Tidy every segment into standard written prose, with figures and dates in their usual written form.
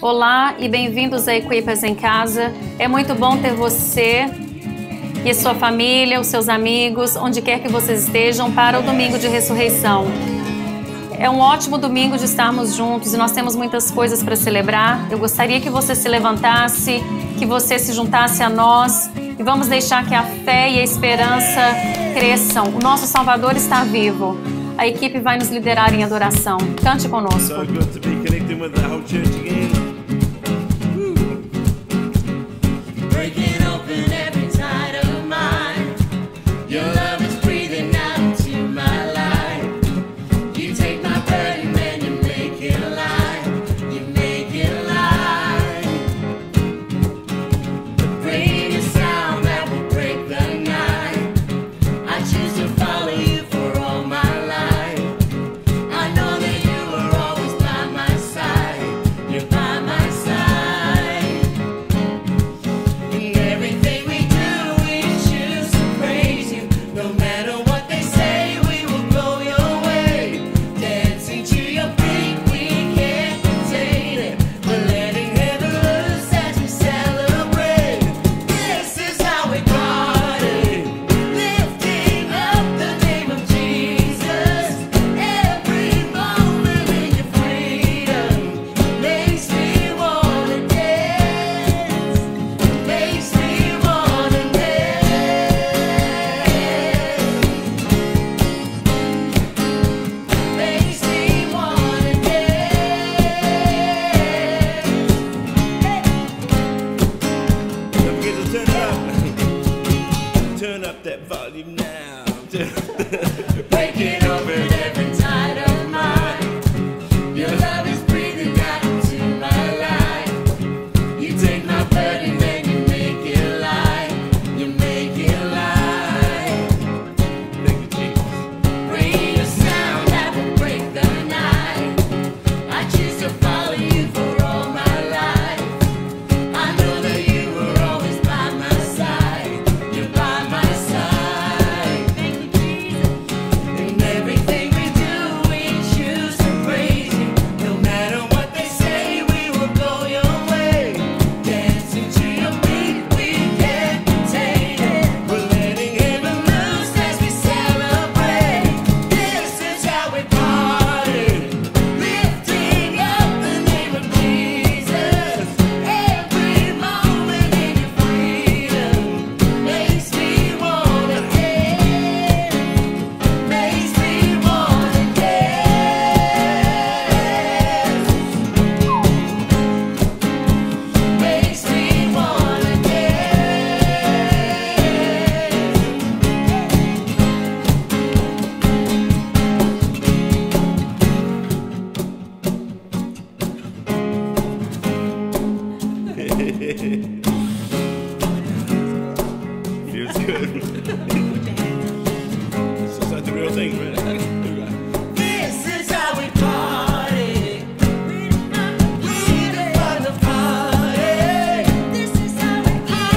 Olá e bem-vindos a Equipas em Casa. É muito bom ter você e sua família, os seus amigos, onde quer que vocês estejam, para o Domingo de Ressurreição. É um ótimo domingo de estarmos juntos e nós temos muitas coisas para celebrar. Eu gostaria que você se levantasse, que você se juntasse a nós e vamos deixar que a fé e a esperança cresçam. O nosso Salvador está vivo. A equipe vai nos liderar em adoração. Cante conosco. So good to be connecting with the whole church again. Breaking open every tide of mine. Your love is breathing out into my life. You take my burden and you make it alive. You make it alive. Bring a sound that will break the night. I choose to follow you for all my life. I know that you are always by my side. You're by my side. In everything we do, we choose to praise you. No matter what they say, we will go your way. Dancing to your beat, we can't contain it. We're letting heaven loose as we celebrate. This is how we party, lifting up the name of Jesus. Every moment in your freedom makes me wanna dance. Makes me wanna dance. Makes me wanna Don't forget to turn it up. Turn up that volume now. Breaking open every tide of mine. Your love is breathing out into my life. You take my burden and you make it alive. You make it alive. Thank you, Jesus. Bring a sound that will break the night. I choose to follow you for all my life. I know that you are always by my side. You're by my side. Thank you, Jesus. In everything we do, we choose to praise you. No matter what they say, we will go your way. Dancing to your beat, we can't contain it. We're letting heaven loose as we celebrate. This is how we party, lifting up the name of Jesus. Every moment in your freedom makes me wanna dance. Makes me wanna dance. Makes me wanna Feels good. It's just like the real thing, right? This is how we party. We define the party. This is how we party.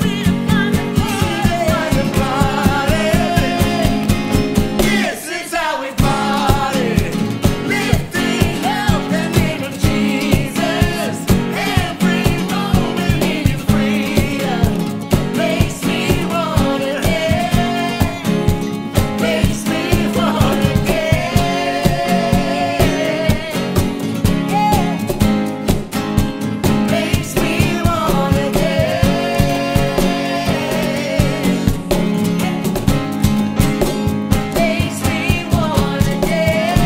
We define the party. This is how we party. Lifting up the name of Jesus. Every moment in your freedom makes me wanna dance. Makes me wanna dance. Makes me wanna dance. Makes me wanna dance.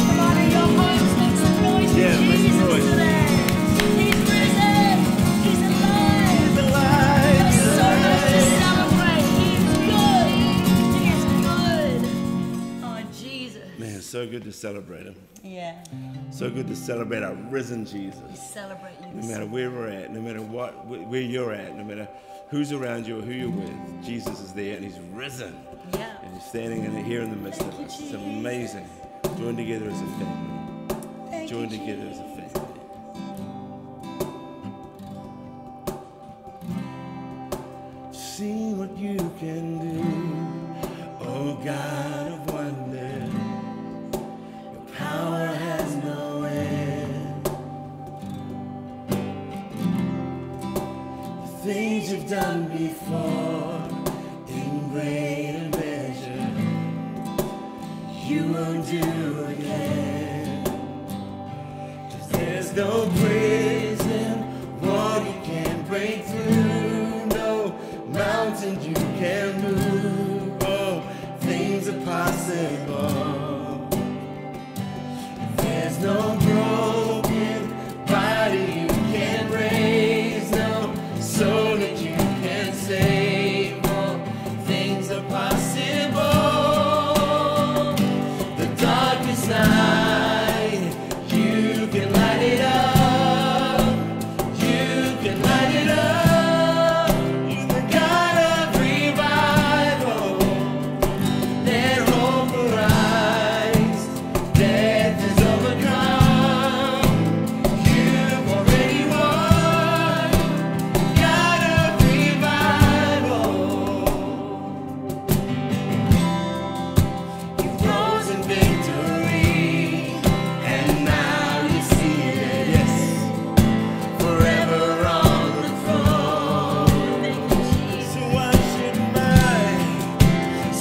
Come on, in your hearts, make some noise for Yeah, make some Jesus noise. today. He's risen. He's alive. There's so much to celebrate. He's good. He's good. Oh, Jesus. Man, so good to celebrate him. Yeah. So good to celebrate our risen Jesus. Celebrate you. No matter where we're at, no matter where you're at, no matter who's around you or who you're with, Jesus is there and he's risen. Yeah. And he's standing here in the midst of us. It's amazing. Join together as a family. Join together as a family. See what you can do, oh God of wonder. Your done before in greater measure, you will do again. 'Cause there's no prison wall you can't break through, no mountain you can't move. Oh, things are possible. There's no broken body you can't raise, no soul that you can't save. Oh, things are possible. The darkest night, you can light it up. You can light it up. You're the God of revival. Let hope arise. Death is overcome. You've already won. God of revival. You rose in victory, and now you see it. Yes, forever on the throne.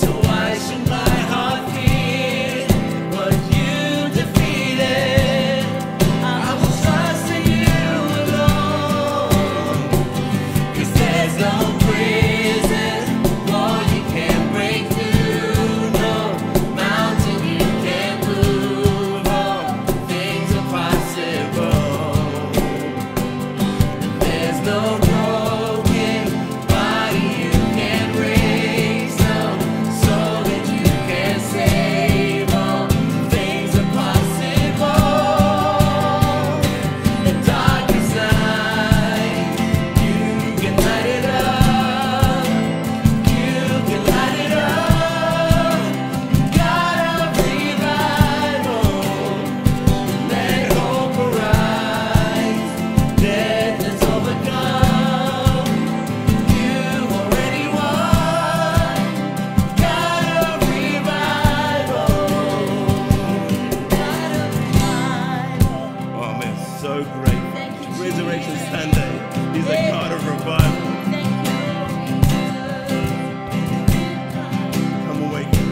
So why should my heart fear what you defeated? I will trust in you alone. 'Cause there's no prison wall you can't break through, no mountain you can't move. All things are possible. There's no broken body you can't raise, no soul that you can't save. All things are possible. The darkest night, you can light it up. You can light it up. God of revival. Let hope arise. Death is overcome. You already won. God of revival. God of revival. Oh man, so great. Resurrection Sunday. He's a God of revival. Come awaken.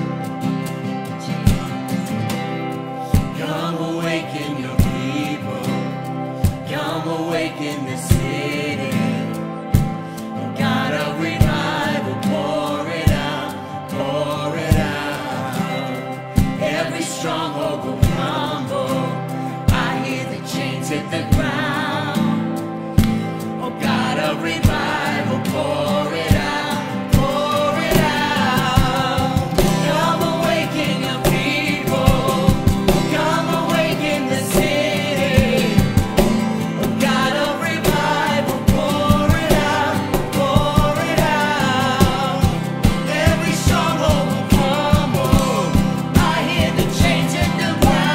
Come awaken your people. Come awaken the city. God of revival, pour it out, pour it out. Every stronghold will crumble. I hear the chains hit the ground. Oh, God of revival, pour it out, pour it out. Come awaken your people. Come awaken the city. Oh, God of revival, pour it out, pour it out. Every stronghold will crumble. I hear the chains hit the ground.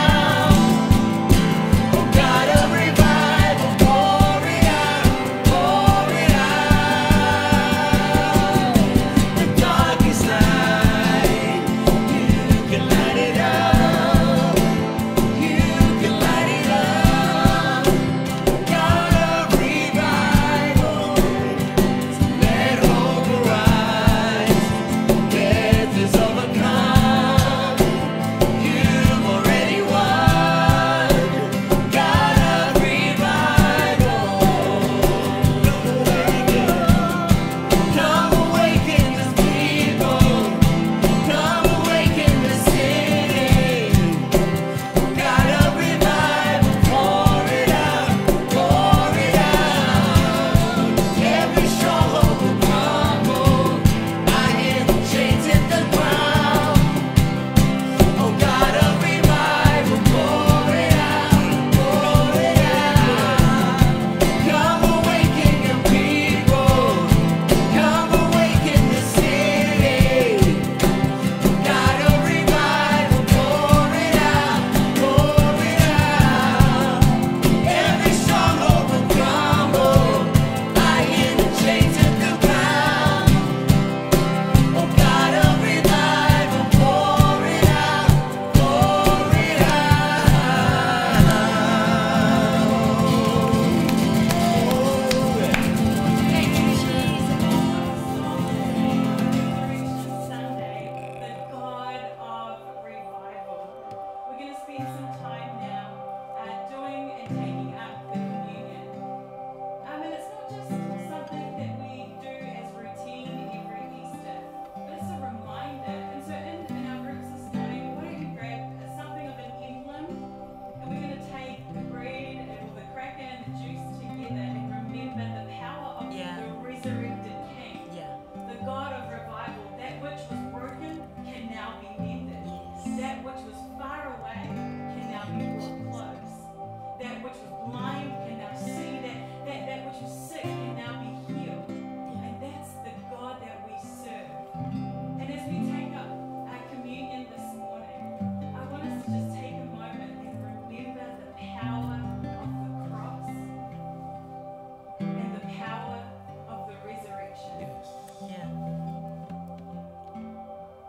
spend some time now doing and taking up the communion. And it's not just something that we do as routine every Easter, but it's a reminder. And so in our groups this morning, why don't you grab something of an emblem, and we're going to take the bread and the cracker and the juice together and remember the power of the resurrected King. The God of revival, that which was broken can now be mended. That which was far away can now be brought close. That which was blind can now see. That which was sick can now be healed. And that's the God that we serve. And as we take up our communion this morning, I want us to just take a moment and remember the power of the cross and the power of the resurrection. And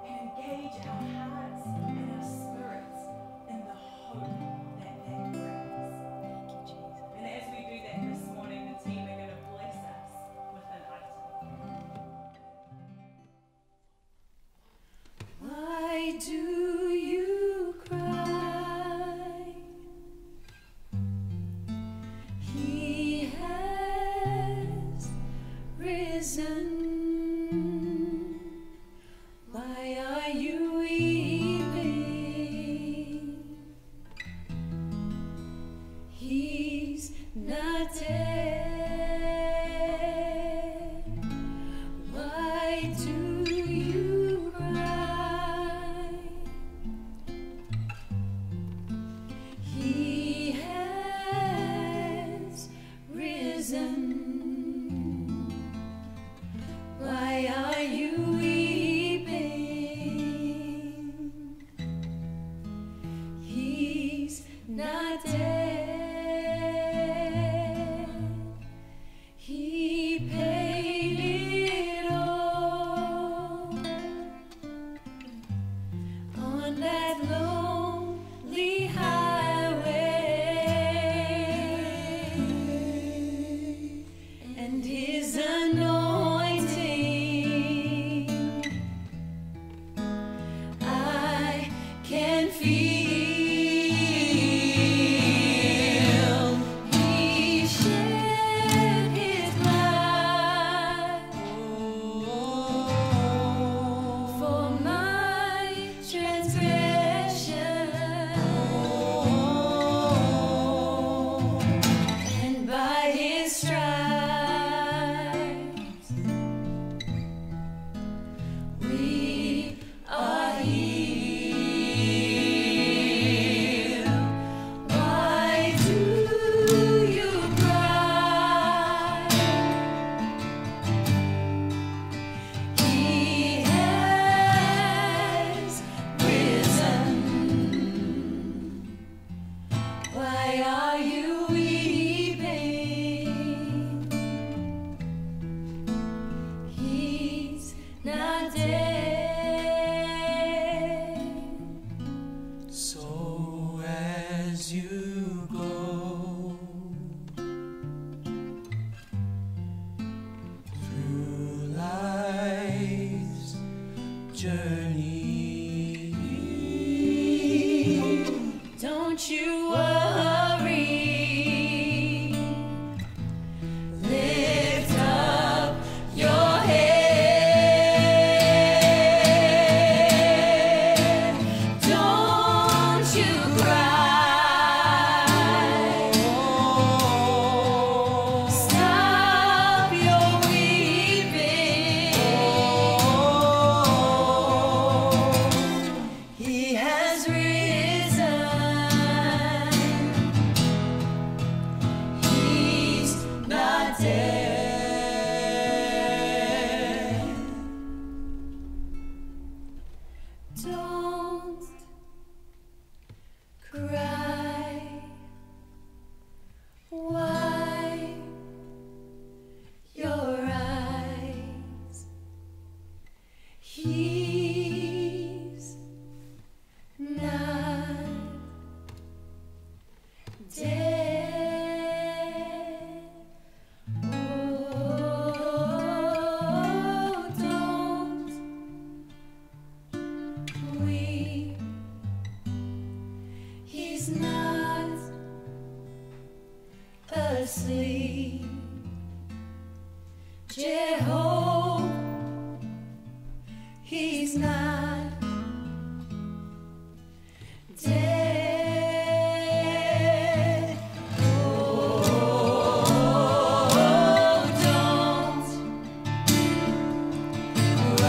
engage our hearts and our spirits in the hope that brings. And as we do that this morning, the team are going to bless us with an item. Why do you cry? He has risen. Why are you weeping? He's not dead. Why do you cry? He has risen. Why are you weeping? He's not dead. He paid it all on that lonely highway, and his anointing I can feel. He shed his blood for my transgression, and by his stripes we are healed. Why do you cry? He has risen. Why are you weeping? He's not dead. So as you go through life's journey, Don't you worry. Lift up your head. Don't you cry. Stop your weeping. He has risen. He's not dead. Don't cry. Wipe your eyes. He's not dead. Oh, don't weep. He He's not asleep. Jehovah, he's not dead. Oh, don't cry. Wipe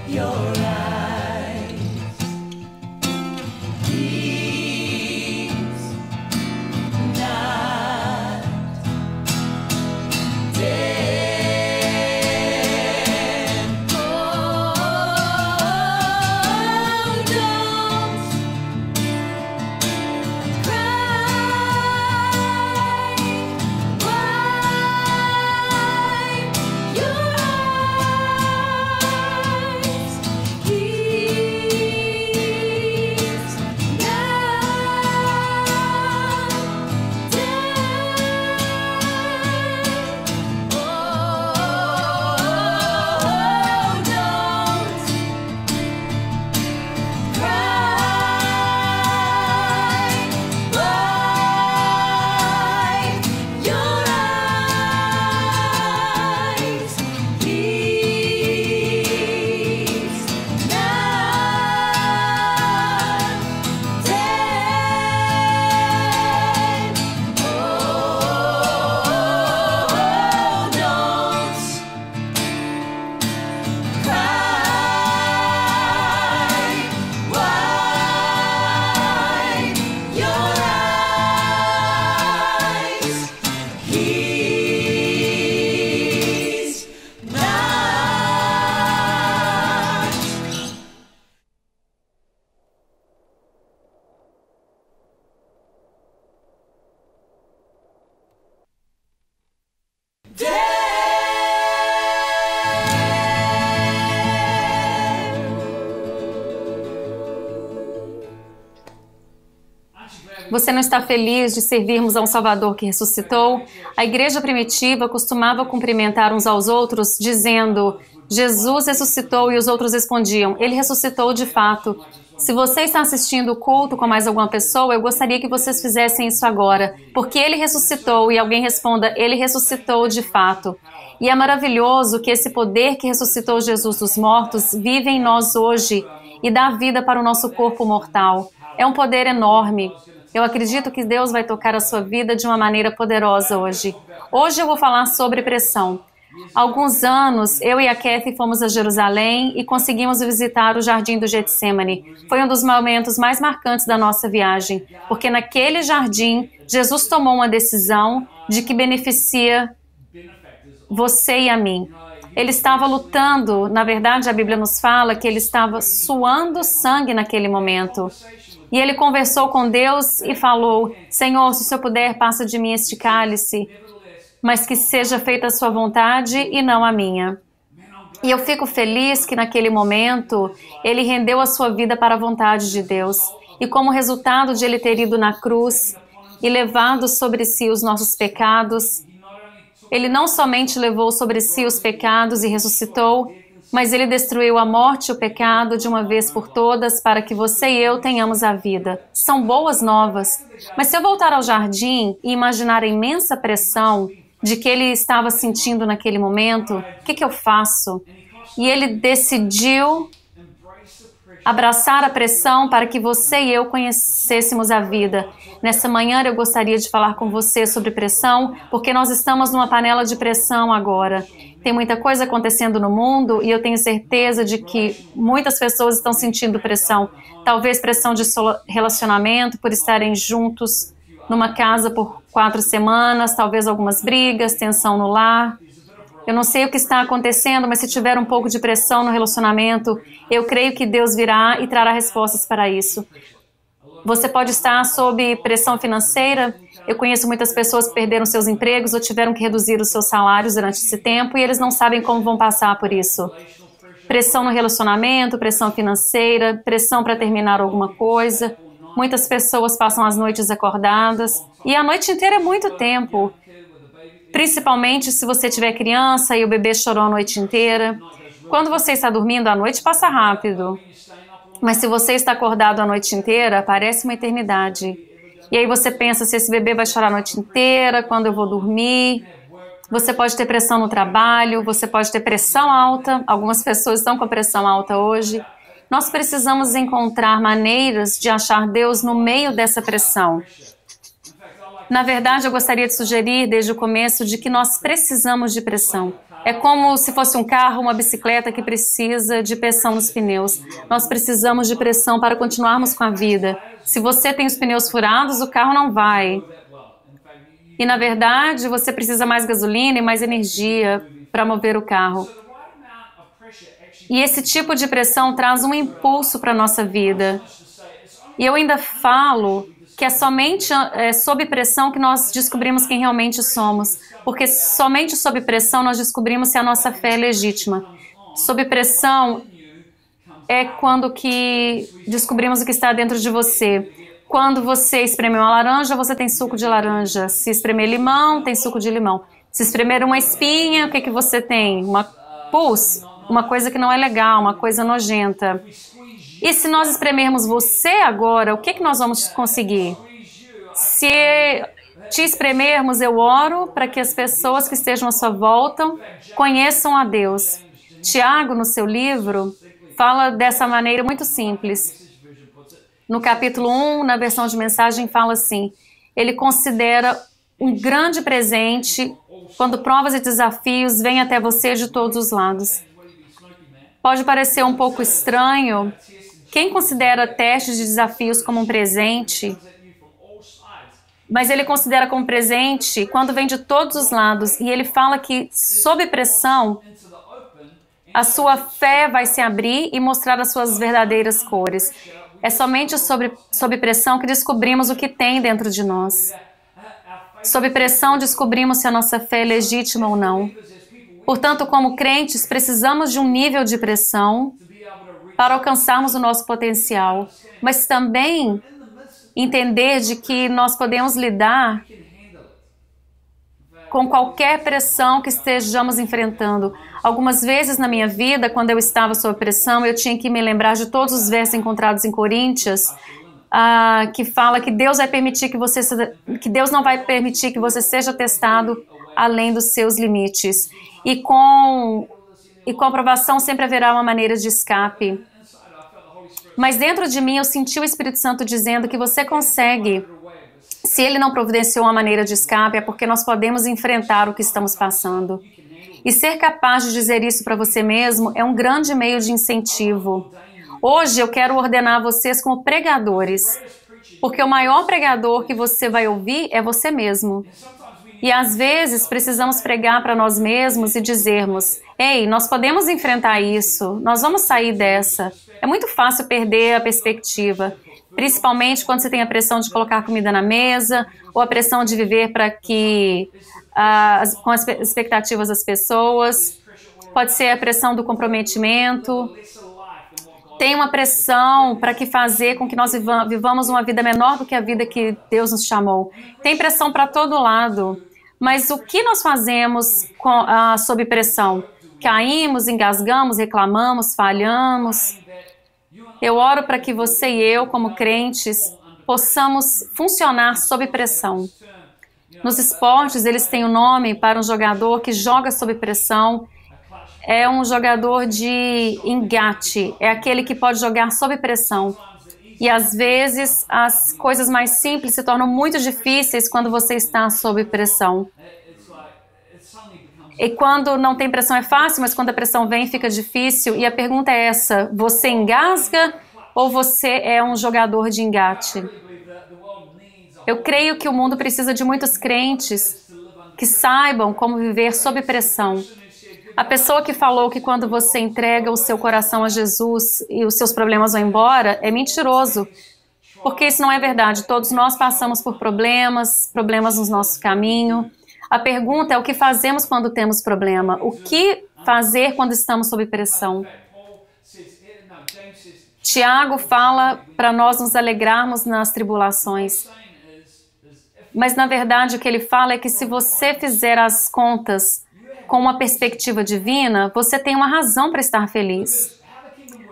your eyes. He's not dead. Oh, don't cry. Wipe your eyes. He's not dead. Oh, don't cry. Wipe your eyes. He's not dead. Oh, don't cry. Wipe your eyes. He's not. Você não está feliz de servirmos a um Salvador que ressuscitou? A igreja primitiva costumava cumprimentar uns aos outros dizendo: Jesus ressuscitou, e os outros respondiam: Ele ressuscitou de fato. Se você está assistindo o culto com mais alguma pessoa, eu gostaria que vocês fizessem isso agora, porque Ele ressuscitou, e alguém responda: Ele ressuscitou de fato. E é maravilhoso que esse poder que ressuscitou Jesus dos mortos vive em nós hoje e dá vida para o nosso corpo mortal. É um poder enorme. Eu acredito que Deus vai tocar a sua vida de uma maneira poderosa hoje. Hoje eu vou falar sobre pressão. Há alguns anos, eu e a Kathy fomos a Jerusalém e conseguimos visitar o Jardim do Getsemane. Foi um dos momentos mais marcantes da nossa viagem, porque naquele jardim, Jesus tomou uma decisão de que beneficia você e a mim. Ele estava lutando, na verdade a Bíblia nos fala que ele estava suando sangue naquele momento. E ele conversou com Deus e falou: Senhor, se o Senhor puder, passa de mim este cálice, mas que seja feita a sua vontade e não a minha. E eu fico feliz que naquele momento ele rendeu a sua vida para a vontade de Deus. E como resultado de ele ter ido na cruz e levado sobre si os nossos pecados, ele não somente levou sobre si os pecados e ressuscitou, mas ele destruiu a morte e o pecado de uma vez por todas para que você e eu tenhamos a vida. São boas novas. Mas se eu voltar ao jardim e imaginar a imensa pressão de que ele estava sentindo naquele momento, o que eu faço? E ele decidiu abraçar a pressão para que você e eu conhecêssemos a vida. Nessa manhã eu gostaria de falar com você sobre pressão, porque nós estamos numa panela de pressão agora. Tem muita coisa acontecendo no mundo e eu tenho certeza de que muitas pessoas estão sentindo pressão. Talvez pressão de relacionamento, por estarem juntos numa casa por 4 semanas, talvez algumas brigas, tensão no lar. Eu não sei o que está acontecendo, mas se tiver um pouco de pressão no relacionamento, eu creio que Deus virá e trará respostas para isso. Você pode estar sob pressão financeira. Eu conheço muitas pessoas que perderam seus empregos ou tiveram que reduzir os seus salários durante esse tempo e eles não sabem como vão passar por isso. Pressão no relacionamento, pressão financeira, pressão para terminar alguma coisa. Muitas pessoas passam as noites acordadas e a noite inteira é muito tempo. Principalmente se você tiver criança e o bebê chorou a noite inteira. Quando você está dormindo, a noite passa rápido. Mas se você está acordado a noite inteira, parece uma eternidade. E aí você pensa se esse bebê vai chorar a noite inteira, quando eu vou dormir. Você pode ter pressão no trabalho, você pode ter pressão alta. Algumas pessoas estão com pressão alta hoje. Nós precisamos encontrar maneiras de achar Deus no meio dessa pressão. Na verdade, eu gostaria de sugerir desde o começo de que nós precisamos de pressão. É como se fosse um carro, uma bicicleta que precisa de pressão nos pneus. Nós precisamos de pressão para continuarmos com a vida. Se você tem os pneus furados, o carro não vai. E na verdade, você precisa mais gasolina e mais energia para mover o carro. E esse tipo de pressão traz um impulso para a nossa vida. E eu ainda falo que é somente sob pressão que nós descobrimos quem realmente somos. Porque somente sob pressão nós descobrimos se a nossa fé é legítima. Sob pressão é quando que descobrimos o que está dentro de você. Quando você espremer uma laranja, você tem suco de laranja. Se espremer limão, tem suco de limão. Se espremer uma espinha, o que você tem? Uma pus, uma coisa que não é legal, uma coisa nojenta. E se nós espremermos você agora, o que nós vamos conseguir? Se te espremermos, eu oro para que as pessoas que estejam à sua volta conheçam a Deus. Tiago, no seu livro, fala dessa maneira muito simples. No capítulo 1, na versão de mensagem, fala assim: ele considera um grande presente quando provas e desafios vêm até você de todos os lados. Pode parecer um pouco estranho. Quem considera testes de desafios como um presente? Mas ele considera como presente quando vem de todos os lados. E ele fala que, sob pressão, a sua fé vai se abrir e mostrar as suas verdadeiras cores. É somente sob pressão que descobrimos o que tem dentro de nós. Sob pressão, descobrimos se a nossa fé é legítima ou não. Portanto, como crentes, precisamos de um nível de pressão para alcançarmos o nosso potencial, mas também entender de que nós podemos lidar com qualquer pressão que estejamos enfrentando. Algumas vezes na minha vida, quando eu estava sob pressão, eu tinha que me lembrar de todos os versos encontrados em Coríntios, que fala que Deus vai permitir que Deus não vai permitir que você seja testado além dos seus limites. E com aprovação sempre haverá uma maneira de escape. Mas dentro de mim eu senti o Espírito Santo dizendo que você consegue. Se Ele não providenciou uma maneira de escape, é porque nós podemos enfrentar o que estamos passando. E ser capaz de dizer isso para você mesmo é um grande meio de incentivo. Hoje eu quero ordenar vocês como pregadores, porque o maior pregador que você vai ouvir é você mesmo. E às vezes precisamos pregar para nós mesmos e dizermos: ei, nós podemos enfrentar isso, nós vamos sair dessa. É muito fácil perder a perspectiva, principalmente quando você tem a pressão de colocar comida na mesa, ou a pressão de viver com as expectativas das pessoas. Pode ser a pressão do comprometimento. Tem uma pressão para que fazer com que nós vivamos uma vida menor do que a vida que Deus nos chamou. Tem pressão para todo lado. Mas o que nós fazemos sob pressão? Caímos, engasgamos, reclamamos, falhamos. Eu oro para que você e eu, como crentes, possamos funcionar sob pressão. Nos esportes, eles têm um nome para um jogador que joga sob pressão. É um jogador de engate, é aquele que pode jogar sob pressão. E às vezes as coisas mais simples se tornam muito difíceis quando você está sob pressão. E quando não tem pressão é fácil, mas quando a pressão vem fica difícil. E a pergunta é essa: você engasga ou você é um jogador de engate? Eu creio que o mundo precisa de muitos crentes que saibam como viver sob pressão. A pessoa que falou que quando você entrega o seu coração a Jesus e os seus problemas vão embora é mentiroso, porque isso não é verdade. Todos nós passamos por problemas no nosso caminho. A pergunta é o que fazemos quando temos problema? O que fazer quando estamos sob pressão? Tiago fala para nós nos alegrarmos nas tribulações. Mas, na verdade, o que ele fala é que se você fizer as contas, com uma perspectiva divina, você tem uma razão para estar feliz.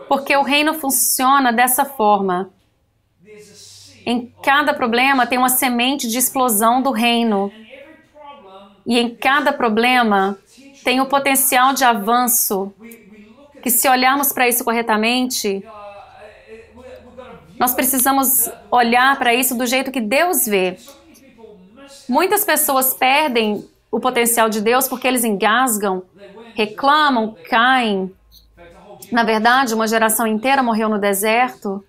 Porque o reino funciona dessa forma. Em cada problema tem uma semente de explosão do reino. E em cada problema tem o potencial de avanço, que se olharmos para isso corretamente, nós precisamos olhar para isso do jeito que Deus vê. Muitas pessoas perdem o potencial de Deus porque eles engasgam, reclamam, caem. Na verdade, uma geração inteira morreu no deserto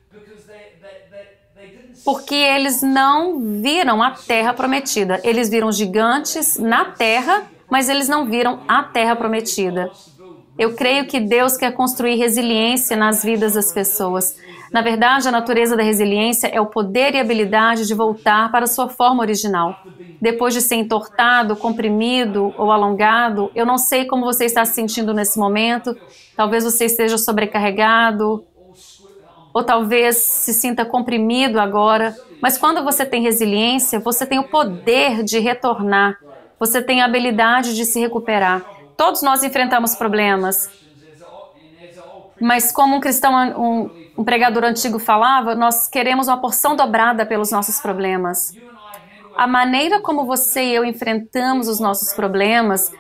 porque eles não viram a terra prometida. Eles viram gigantes na terra, mas eles não viram a terra prometida. Eu creio que Deus quer construir resiliência nas vidas das pessoas. Na verdade, a natureza da resiliência é o poder e habilidade de voltar para sua forma original. Depois de ser entortado, comprimido ou alongado, eu não sei como você está se sentindo nesse momento. Talvez você esteja sobrecarregado, ou talvez se sinta comprimido agora. Mas quando você tem resiliência, você tem o poder de retornar. Você tem a habilidade de se recuperar. Todos nós enfrentamos problemas. Mas como um cristão, um pregador antigo falava, nós queremos uma porção dobrada pelos nossos problemas. A maneira como você e eu enfrentamos os nossos problemas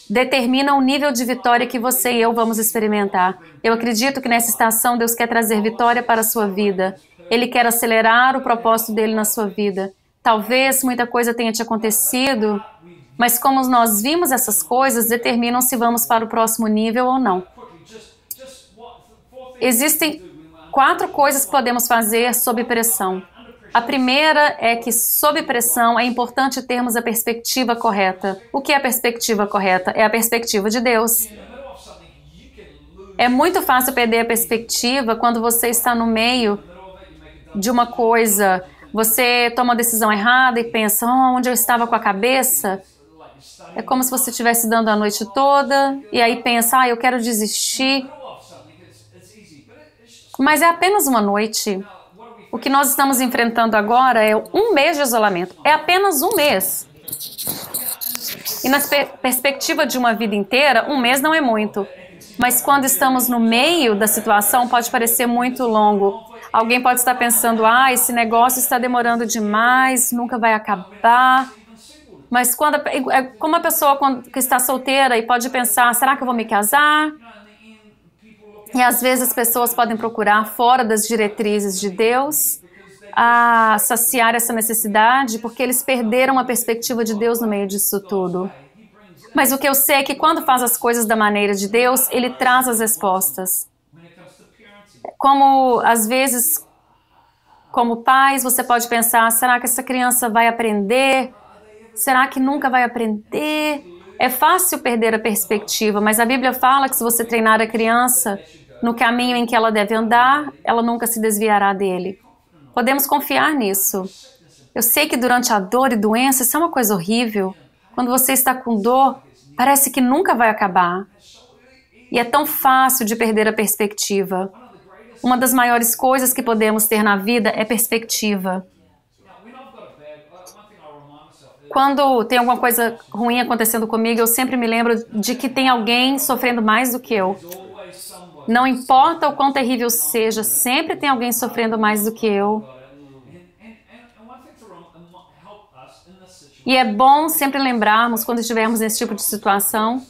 determina o nível de vitória que você e eu vamos experimentar. Eu acredito que nessa estação Deus quer trazer vitória para a sua vida. Ele quer acelerar o propósito dele na sua vida. Talvez muita coisa tenha te acontecido, mas como nós vimos essas coisas, determinam se vamos para o próximo nível ou não. Existem 4 coisas que podemos fazer sob pressão. A primeira é que, sob pressão, é importante termos a perspectiva correta. O que é a perspectiva correta? É a perspectiva de Deus. É muito fácil perder a perspectiva quando você está no meio de uma coisa. Você toma uma decisão errada e pensa, onde eu estava com a cabeça? É como se você estivesse dando a noite toda e aí pensa, eu quero desistir. Mas é apenas uma noite. O que nós estamos enfrentando agora é 1 mês de isolamento. É apenas 1 mês. E na perspectiva de uma vida inteira, 1 mês não é muito. Mas quando estamos no meio da situação, pode parecer muito longo. Alguém pode estar pensando, esse negócio está demorando demais, nunca vai acabar. Mas é como uma pessoa que está solteira e pode pensar, será que eu vou me casar? E às vezes as pessoas podem procurar fora das diretrizes de Deus a saciar essa necessidade porque eles perderam a perspectiva de Deus no meio disso tudo. Mas o que eu sei é que quando faz as coisas da maneira de Deus, Ele traz as respostas. Como às vezes, como pais, você pode pensar, será que essa criança vai aprender? Será que nunca vai aprender? É fácil perder a perspectiva, mas a Bíblia fala que se você treinar a criança no caminho em que ela deve andar, ela nunca se desviará dele. Podemos confiar nisso. Eu sei que durante a dor e doença, isso é uma coisa horrível. Quando você está com dor, parece que nunca vai acabar. E é tão fácil de perder a perspectiva. Uma das maiores coisas que podemos ter na vida é perspectiva. Quando tem alguma coisa ruim acontecendo comigo, eu sempre me lembro de que tem alguém sofrendo mais do que eu. Não importa o quão terrível seja, sempre tem alguém sofrendo mais do que eu. E é bom sempre lembrarmos, quando estivermos nesse tipo de situação,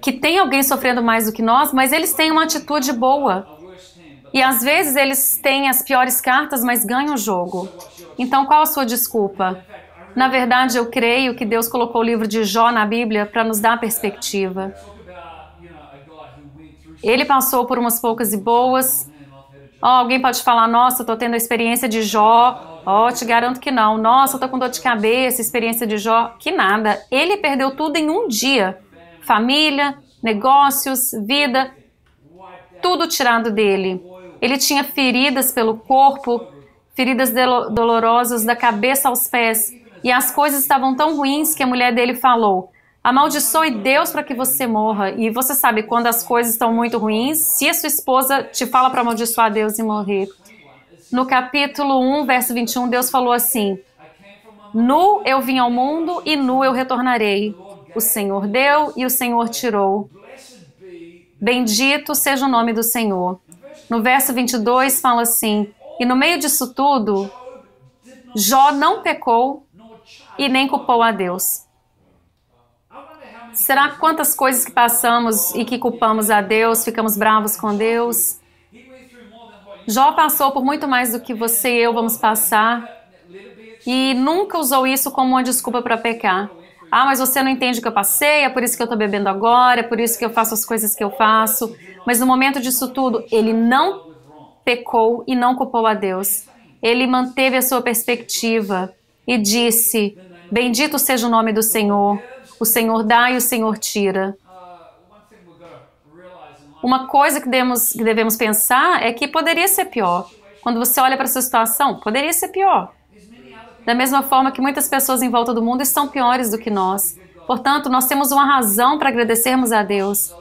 que tem alguém sofrendo mais do que nós, mas eles têm uma atitude boa. E às vezes eles têm as piores cartas, mas ganham o jogo. Então qual a sua desculpa? Na verdade, eu creio que Deus colocou o livro de Jó na Bíblia para nos dar perspectiva. Ele passou por umas poucas e boas. Alguém pode falar, nossa, estou tendo a experiência de Jó. Te garanto que não. Nossa, estou com dor de cabeça, experiência de Jó. Que nada. Ele perdeu tudo em um dia. Família, negócios, vida, tudo tirado dele. Ele tinha feridas pelo corpo, feridas dolorosas da cabeça aos pés. E as coisas estavam tão ruins que a mulher dele falou, amaldiçoe Deus para que você morra. E você sabe, quando as coisas estão muito ruins, se a sua esposa te fala para amaldiçoar Deus e morrer. No capítulo 1, verso 21, Deus falou assim, nu eu vim ao mundo e nu eu retornarei. O Senhor deu e o Senhor tirou. Bendito seja o nome do Senhor. No verso 22 fala assim: e no meio disso tudo, Jó não pecou e nem culpou a Deus. Será quantas coisas que passamos e que culpamos a Deus, ficamos bravos com Deus? Jó passou por muito mais do que você e eu vamos passar e nunca usou isso como uma desculpa para pecar. Ah, mas você não entende o que eu passei, é por isso que eu estou bebendo agora, é por isso que eu faço as coisas que eu faço. Mas no momento disso tudo, ele não pecou e não culpou a Deus. Ele manteve a sua perspectiva e disse: bendito seja o nome do Senhor. O Senhor dá e o Senhor tira. Uma coisa que devemos pensar é que poderia ser pior. Quando você olha para essa situação, poderia ser pior. Da mesma forma que muitas pessoas em volta do mundo estão piores do que nós. Portanto, nós temos uma razão para agradecermos a Deus.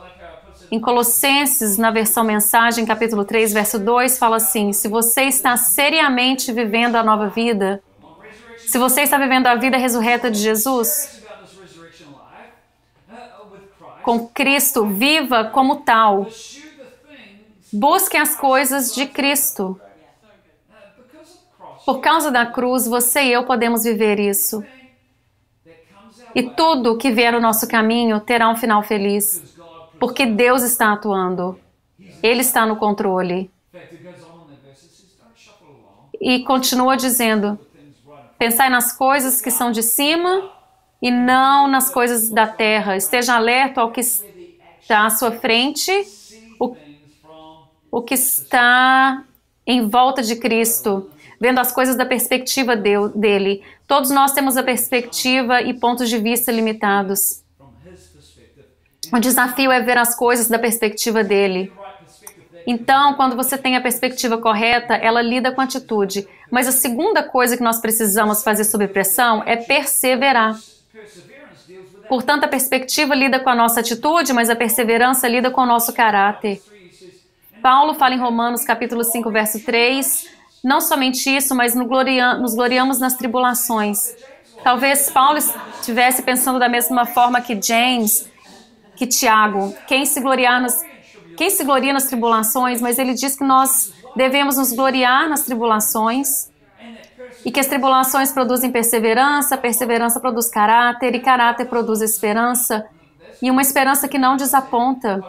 Em Colossenses, na versão mensagem, capítulo 3, verso 2, fala assim: se você está seriamente vivendo a nova vida, se você está vivendo a vida ressurreta de Jesus, com Cristo, viva como tal. Busque as coisas de Cristo. Por causa da cruz, você e eu podemos viver isso. E tudo que vier no nosso caminho terá um final feliz. Porque Deus está atuando. Ele está no controle. E continua dizendo: pensai nas coisas que são de cima e não nas coisas da terra. Esteja alerta ao que está à sua frente, o que está em volta de Cristo, vendo as coisas da perspectiva dele. Todos nós temos a perspectiva e pontos de vista limitados. O desafio é ver as coisas da perspectiva dele. Então, quando você tem a perspectiva correta, ela lida com atitude. Mas a segunda coisa que nós precisamos fazer sob pressão é perseverar. Portanto, a perspectiva lida com a nossa atitude, mas a perseverança lida com o nosso caráter. Paulo fala em Romanos capítulo 5, verso 3, não somente isso, mas nos gloriamos nas tribulações. Talvez Paulo estivesse pensando da mesma forma que James, que Tiago, quem se gloria nas tribulações, mas ele diz que nós devemos nos gloriar nas tribulações e que as tribulações produzem perseverança, perseverança produz caráter e caráter produz esperança, e uma esperança que não desaponta.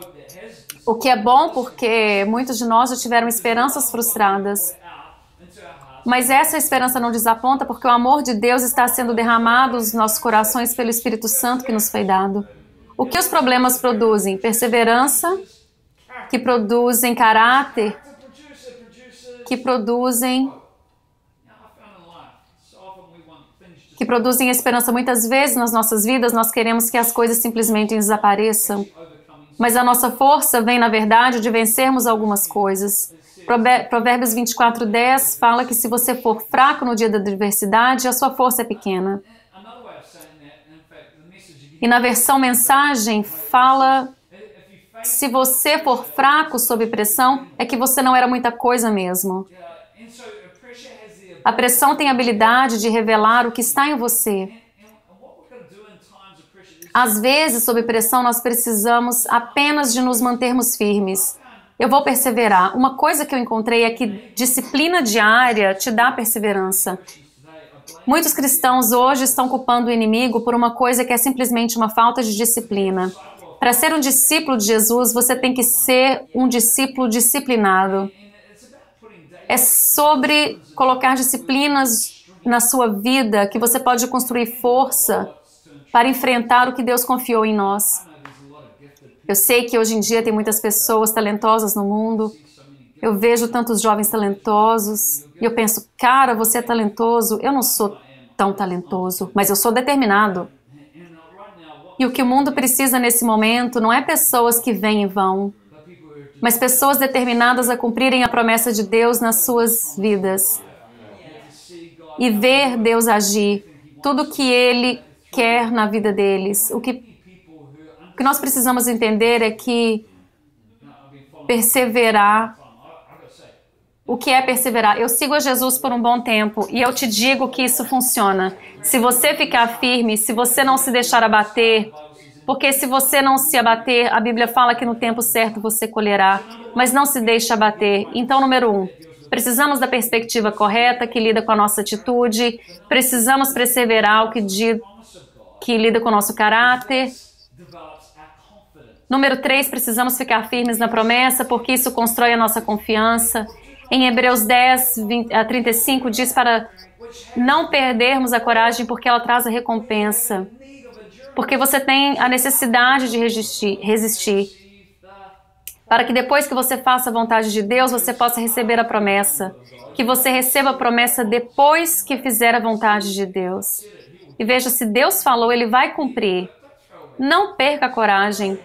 O que é bom porque muitos de nós já tiveram esperanças frustradas. Mas essa esperança não desaponta porque o amor de Deus está sendo derramado nos nossos corações pelo Espírito Santo que nos foi dado. O que os problemas produzem? Perseverança, que produzem caráter, que produzem esperança. Muitas vezes nas nossas vidas nós queremos que as coisas simplesmente desapareçam. Mas a nossa força vem, na verdade, de vencermos algumas coisas. Provérbios 24:10 fala que se você for fraco no dia da adversidade, a sua força é pequena. E na versão mensagem fala: se você for fraco sob pressão, é que você não era muita coisa mesmo. A pressão tem a habilidade de revelar o que está em você. Às vezes, sob pressão, nós precisamos apenas de nos mantermos firmes. Eu vou perseverar. Uma coisa que eu encontrei é que disciplina diária te dá perseverança. Muitos cristãos hoje estão culpando o inimigo por uma coisa que é simplesmente uma falta de disciplina. Para ser um discípulo de Jesus, você tem que ser um discípulo disciplinado. É sobre colocar disciplinas na sua vida que você pode construir força para enfrentar o que Deus confiou em nós. Eu sei que hoje em dia tem muitas pessoas talentosas no mundo. Eu vejo tantos jovens talentosos e eu penso, cara, você é talentoso. Eu não sou tão talentoso, mas eu sou determinado. E o que o mundo precisa nesse momento não é pessoas que vêm e vão, mas pessoas determinadas a cumprirem a promessa de Deus nas suas vidas. E ver Deus agir. Tudo que Ele quer na vida deles. O que nós precisamos entender é que perseverar. O que é perseverar? Eu sigo a Jesus por um bom tempo e eu te digo que isso funciona. Se você ficar firme, se você não se deixar abater, Porque se você não se abater, a Bíblia fala que no tempo certo você colherá, mas não se deixe abater. Então, número 1, precisamos da perspectiva correta que lida com a nossa atitude, precisamos perseverar o que lida com o nosso caráter. Número 3, precisamos ficar firmes na promessa, porque isso constrói a nossa confiança. Em Hebreus 10, 35 diz para não perdermos a coragem, porque ela traz a recompensa. Porque você tem a necessidade de resistir. Para que depois que você faça a vontade de Deus, você possa receber a promessa. Que você receba a promessa depois que fizer a vontade de Deus. E veja, se Deus falou, Ele vai cumprir. Não perca a coragem.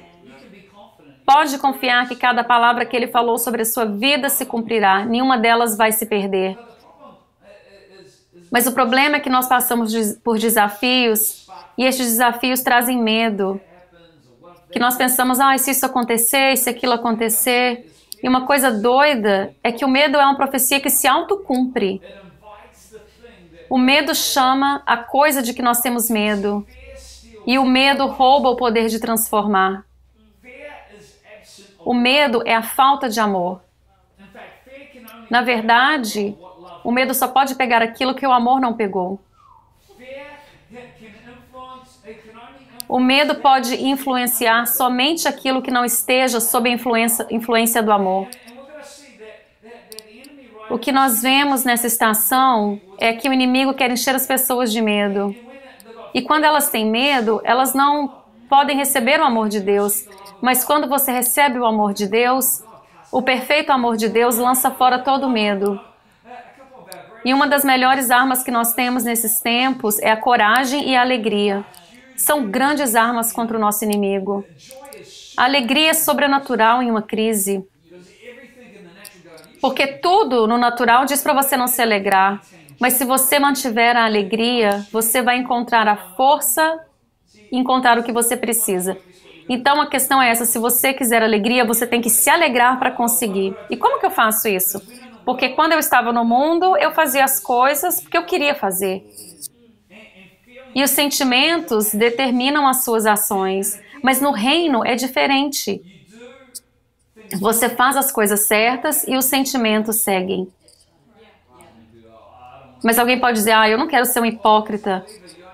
Pode confiar que cada palavra que Ele falou sobre a sua vida se cumprirá. Nenhuma delas vai se perder. Mas o problema é que nós passamos por desafios e estes desafios trazem medo. Que nós pensamos, se isso acontecer, se aquilo acontecer. E uma coisa doida é que o medo é uma profecia que se autocumpre. O medo chama a coisa de que nós temos medo. E o medo rouba o poder de transformar. O medo é a falta de amor. Na verdade, o medo só pode pegar aquilo que o amor não pegou. O medo pode influenciar somente aquilo que não esteja sob a influência do amor. O que nós vemos nessa estação é que o inimigo quer encher as pessoas de medo. E quando elas têm medo, elas não podem receber o amor de Deus. Mas quando você recebe o amor de Deus, o perfeito amor de Deus lança fora todo medo. E uma das melhores armas que nós temos nesses tempos é a coragem e a alegria. São grandes armas contra o nosso inimigo. A alegria é sobrenatural em uma crise. Porque tudo no natural diz para você não se alegrar. Mas se você mantiver a alegria, você vai encontrar a força e encontrar o que você precisa. Então a questão é essa, se você quiser alegria, você tem que se alegrar para conseguir. E como que eu faço isso? Porque quando eu estava no mundo, eu fazia as coisas porque eu queria fazer. E os sentimentos determinam as suas ações. Mas no reino é diferente. Você faz as coisas certas e os sentimentos seguem. Mas alguém pode dizer, eu não quero ser um hipócrita.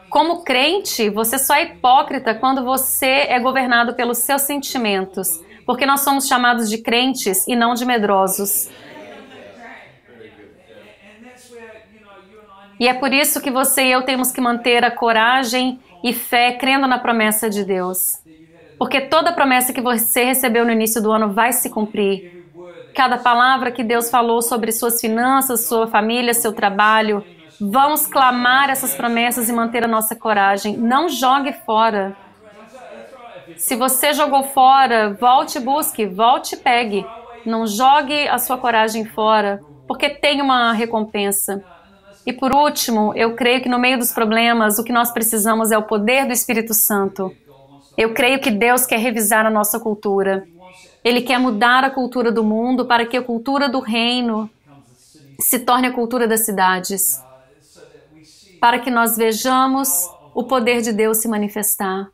Como crente, você só é hipócrita quando você é governado pelos seus sentimentos. Porque nós somos chamados de crentes e não de medrosos. E é por isso que você e eu temos que manter a coragem e fé crendo na promessa de Deus. Porque toda promessa que você recebeu no início do ano vai se cumprir. Cada palavra que Deus falou sobre suas finanças, sua família, seu trabalho, vamos clamar essas promessas e manter a nossa coragem. Não jogue fora. Se você jogou fora, volte e busque, volte e pegue. Não jogue a sua coragem fora, porque tem uma recompensa. E por último, eu creio que no meio dos problemas, o que nós precisamos é o poder do Espírito Santo. Eu creio que Deus quer revisar a nossa cultura. Ele quer mudar a cultura do mundo para que a cultura do reino se torne a cultura das cidades. Para que nós vejamos o poder de Deus se manifestar.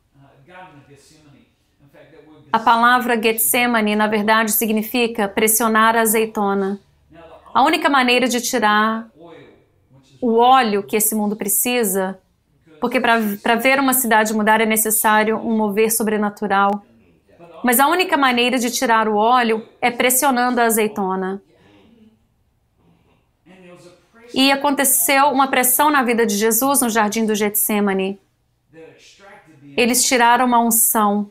A palavra Getsemane, na verdade, significa pressionar a azeitona. A única maneira de tirar o óleo que esse mundo precisa, porque para ver uma cidade mudar é necessário um mover sobrenatural. Mas a única maneira de tirar o óleo é pressionando a azeitona. E aconteceu uma pressão na vida de Jesus no jardim do Getsemane. Eles tiraram uma unção.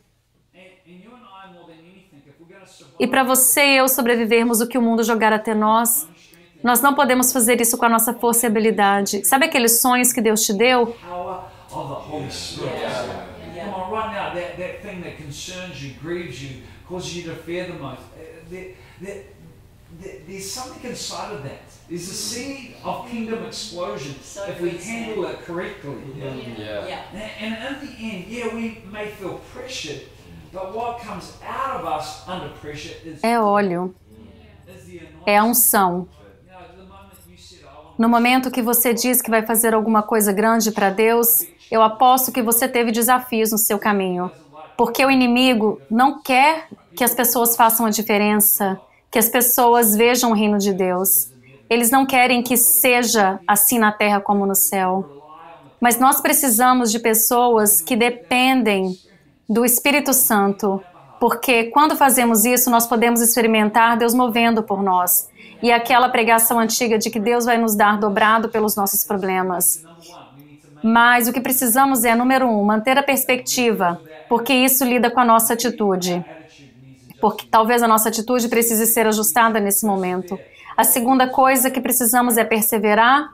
E para você e eu sobrevivermos o que o mundo jogar até nós, nós não podemos fazer isso com a nossa força e habilidade. Sabe aqueles sonhos que Deus te deu? Power of the Holy Spirit. Come on, right now, that thing that concerns you, grieves you, causes you to fear the most. There's something inside of that. There's a seed of kingdom explosion if we handle it correctly. And in the end, we may feel pressured, but what comes out of us under pressure is É óleo, the é a unção. No momento que você diz que vai fazer alguma coisa grande para Deus, eu aposto que você teve desafios no seu caminho. Porque o inimigo não quer que as pessoas façam a diferença, que as pessoas vejam o reino de Deus. Eles não querem que seja assim na terra como no céu. Mas nós precisamos de pessoas que dependem do Espírito Santo, porque quando fazemos isso, nós podemos experimentar Deus movendo por nós. E aquela pregação antiga de que Deus vai nos dar dobrado pelos nossos problemas. Mas o que precisamos é, número 1, manter a perspectiva, porque isso lida com a nossa atitude. Porque talvez a nossa atitude precise ser ajustada nesse momento. A segunda coisa que precisamos é perseverar,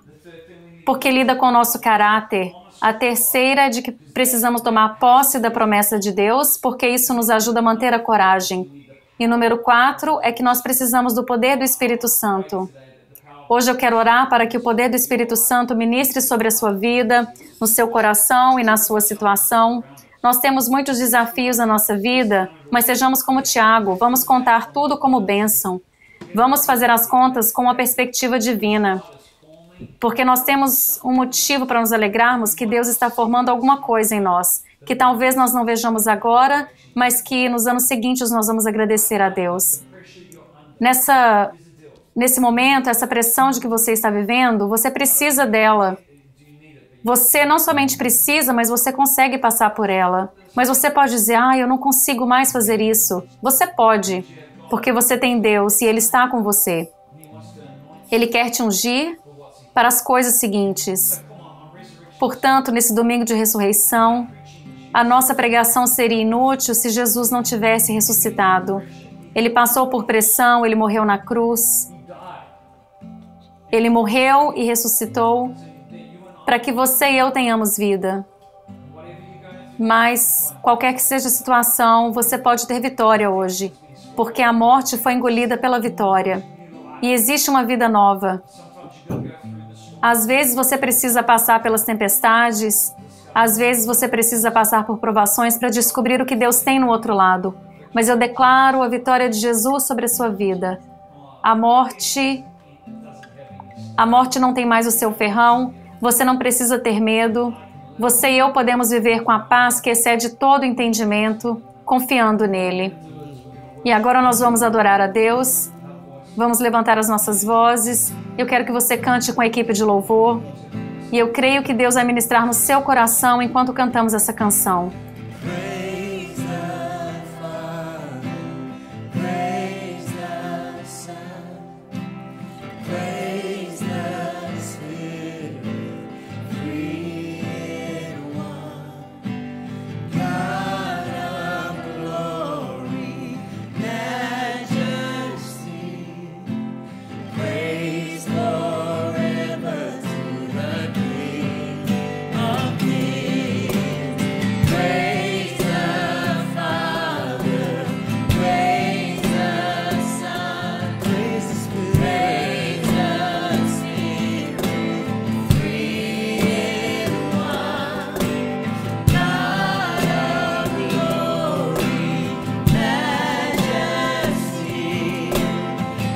porque lida com o nosso caráter. A terceira é de que precisamos tomar posse da promessa de Deus, porque isso nos ajuda a manter a coragem. E número 4 é que nós precisamos do poder do Espírito Santo. Hoje eu quero orar para que o poder do Espírito Santo ministre sobre a sua vida, no seu coração e na sua situação. Nós temos muitos desafios na nossa vida, mas sejamos como Tiago, vamos contar tudo como bênção. Vamos fazer as contas com uma perspectiva divina. Porque nós temos um motivo para nos alegrarmos que Deus está formando alguma coisa em nós, que talvez nós não vejamos agora, mas que nos anos seguintes nós vamos agradecer a Deus. Nesse momento, essa pressão de que você está vivendo, você precisa dela. Você não somente precisa, mas você consegue passar por ela. Mas você pode dizer, eu não consigo mais fazer isso. Você pode, porque você tem Deus e Ele está com você. Ele quer te ungir para as coisas seguintes. Portanto, nesse domingo de ressurreição, a nossa pregação seria inútil se Jesus não tivesse ressuscitado. Ele passou por pressão, Ele morreu na cruz. Ele morreu e ressuscitou para que você e eu tenhamos vida. Mas, qualquer que seja a situação, você pode ter vitória hoje, porque a morte foi engolida pela vitória. E existe uma vida nova. Às vezes você precisa passar pelas tempestades, às vezes você precisa passar por provações para descobrir o que Deus tem no outro lado. Mas eu declaro a vitória de Jesus sobre a sua vida. A morte não tem mais o seu ferrão, você não precisa ter medo. Você e eu podemos viver com a paz que excede todo entendimento, confiando nele. E agora nós vamos adorar a Deus. Vamos levantar as nossas vozes. Eu quero que você cante com a equipe de louvor. E eu creio que Deus vai ministrar no seu coração enquanto cantamos essa canção. Praise the Father, praise the Son, praise the Spirit, three in one. God of glory, majesty, praise forever to the King of Kings. Praise the Father, praise the Son, praise the Spirit, three in one. God of glory, majesty,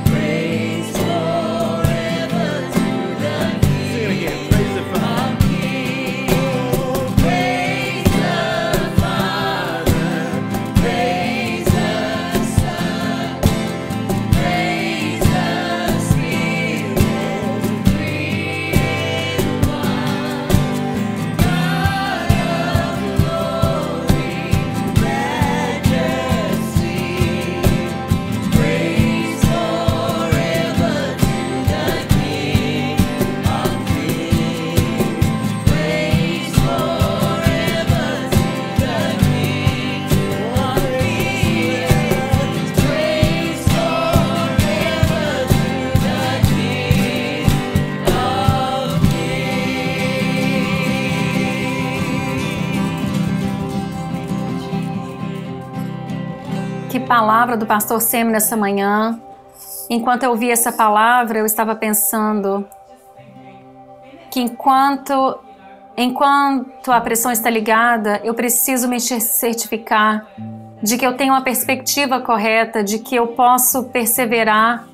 praise forever to the King of Kings. Praise the Father, praise the Son, praise the Spirit, three in one. God of glory, majesty, praise forever to the King of Kings. Praise forever to the King of Kings. Praise forever to the King Que palavra do pastor Sam nessa manhã. Enquanto eu ouvia essa palavra, eu estava pensando que enquanto a pressão está ligada, eu preciso me certificar de que eu tenho uma perspectiva correta, de que eu posso perseverar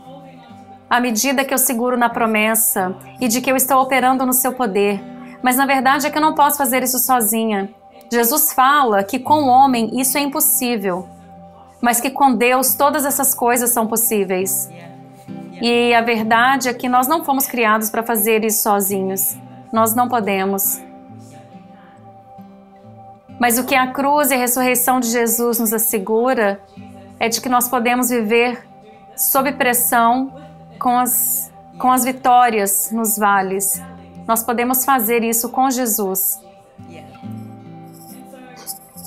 à medida que eu seguro na promessa e de que eu estou operando no seu poder. Mas na verdade é que eu não posso fazer isso sozinha. Jesus fala que com o homem isso é impossível, mas que com Deus todas essas coisas são possíveis. E a verdade é que nós não fomos criados para fazer isso sozinhos. Nós não podemos. Mas o que a cruz e a ressurreição de Jesus nos assegura é de que nós podemos viver sob pressão com as vitórias nos vales. Nós podemos fazer isso com Jesus.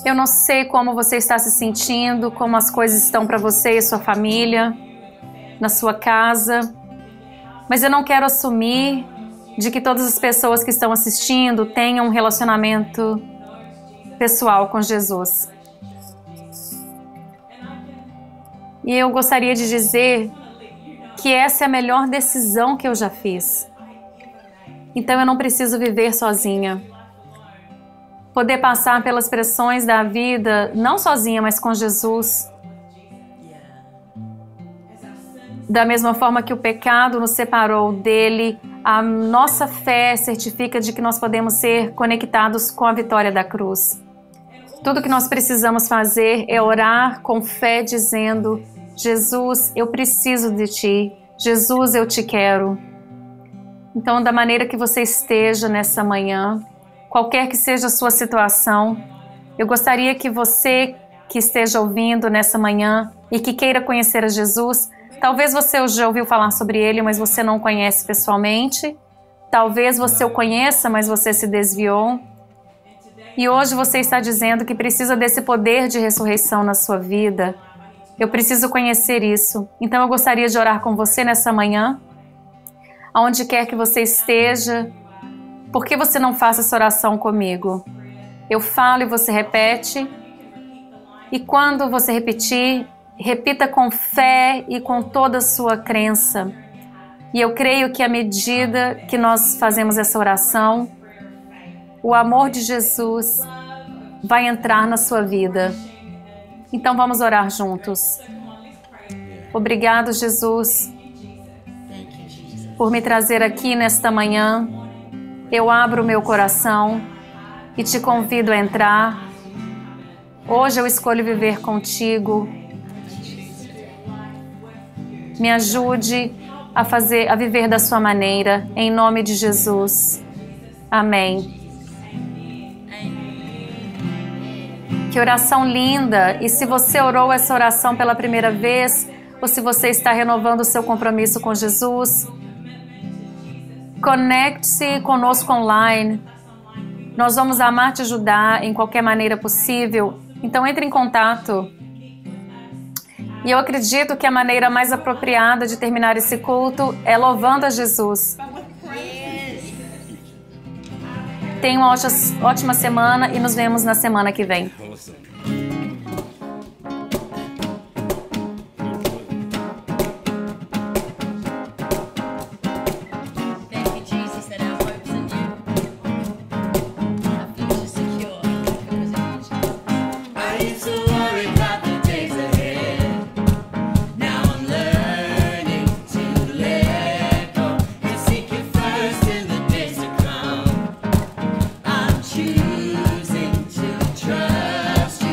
Eu não sei como você está se sentindo, como as coisas estão para você e sua família, na sua casa, mas eu não quero assumir de que todas as pessoas que estão assistindo tenham um relacionamento pessoal com Jesus. E eu gostaria de dizer que essa é a melhor decisão que eu já fiz. Então eu não preciso viver sozinha. Poder passar pelas pressões da vida, não sozinha, mas com Jesus. Da mesma forma que o pecado nos separou dele, a nossa fé certifica de que nós podemos ser conectados com a vitória da cruz. Tudo que nós precisamos fazer é orar com fé, dizendo: Jesus, eu preciso de Ti. Jesus, eu Te quero. Então, da maneira que você esteja nessa manhã, qualquer que seja a sua situação, eu gostaria que você que esteja ouvindo nessa manhã e que queira conhecer a Jesus, talvez você já ouviu falar sobre Ele, mas você não conhece pessoalmente. Talvez você o conheça, mas você se desviou. E hoje você está dizendo que precisa desse poder de ressurreição na sua vida. Eu preciso conhecer isso. Então eu gostaria de orar com você nessa manhã. Aonde quer que você esteja, por que você não faça essa oração comigo? Eu falo e você repete. E quando você repetir, repita com fé e com toda a sua crença. E eu creio que à medida que nós fazemos essa oração, o amor de Jesus vai entrar na sua vida. Então vamos orar juntos. Obrigado, Jesus, por me trazer aqui nesta manhã. Eu abro o meu coração e te convido a entrar. Hoje eu escolho viver contigo. Me ajude a viver da sua maneira, em nome de Jesus. Amém. Que oração linda! E se você orou essa oração pela primeira vez, ou se você está renovando o seu compromisso com Jesus, conecte-se conosco online. Nós vamos amar te ajudar em qualquer maneira possível. Então entre em contato. E eu acredito que a maneira mais apropriada de terminar esse culto é louvando a Jesus. Tenha uma ótima semana e nos vemos na semana que vem. Thank you, Jesus, that our hope's in you. Our future's secure because of you. I used to worry about the days ahead. Now I'm learning to let go and seek you first in the days to come. I'm choosing to trust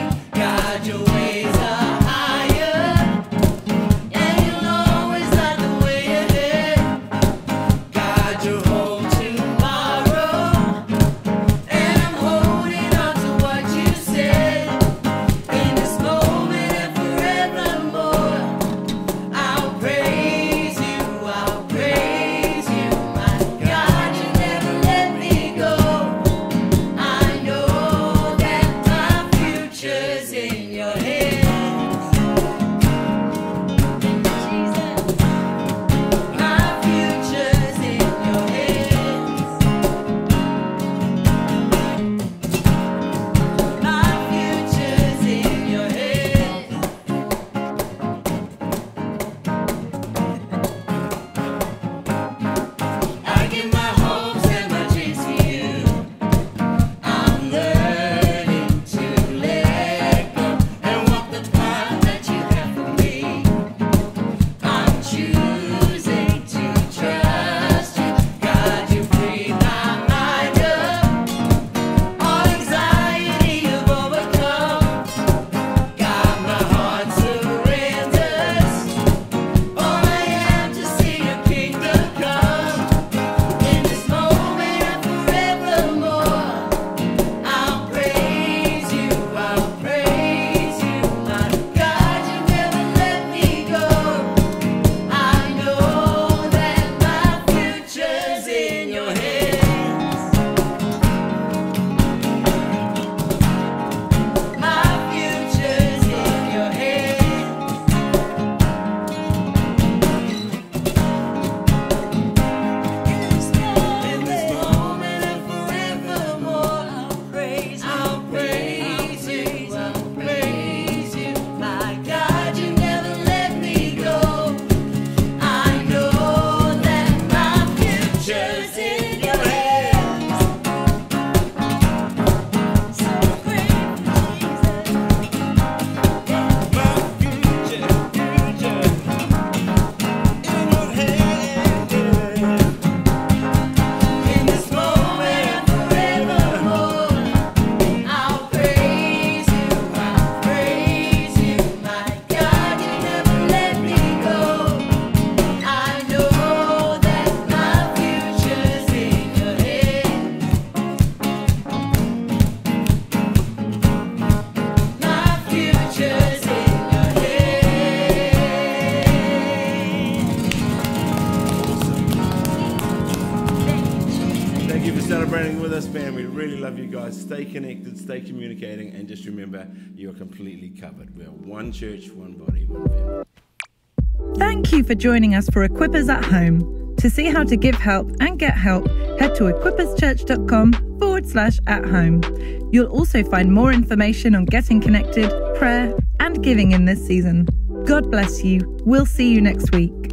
this, man. We really love you guys. Stay connected, stay communicating, and just remember, you're completely covered. We're one church, one body, one family. Thank you for joining us for Equippers at Home. To see how to give help and get help, head to equipperschurch.com/at home. You'll also find more information on getting connected, prayer, and giving in this season. God bless you. We'll see you next week.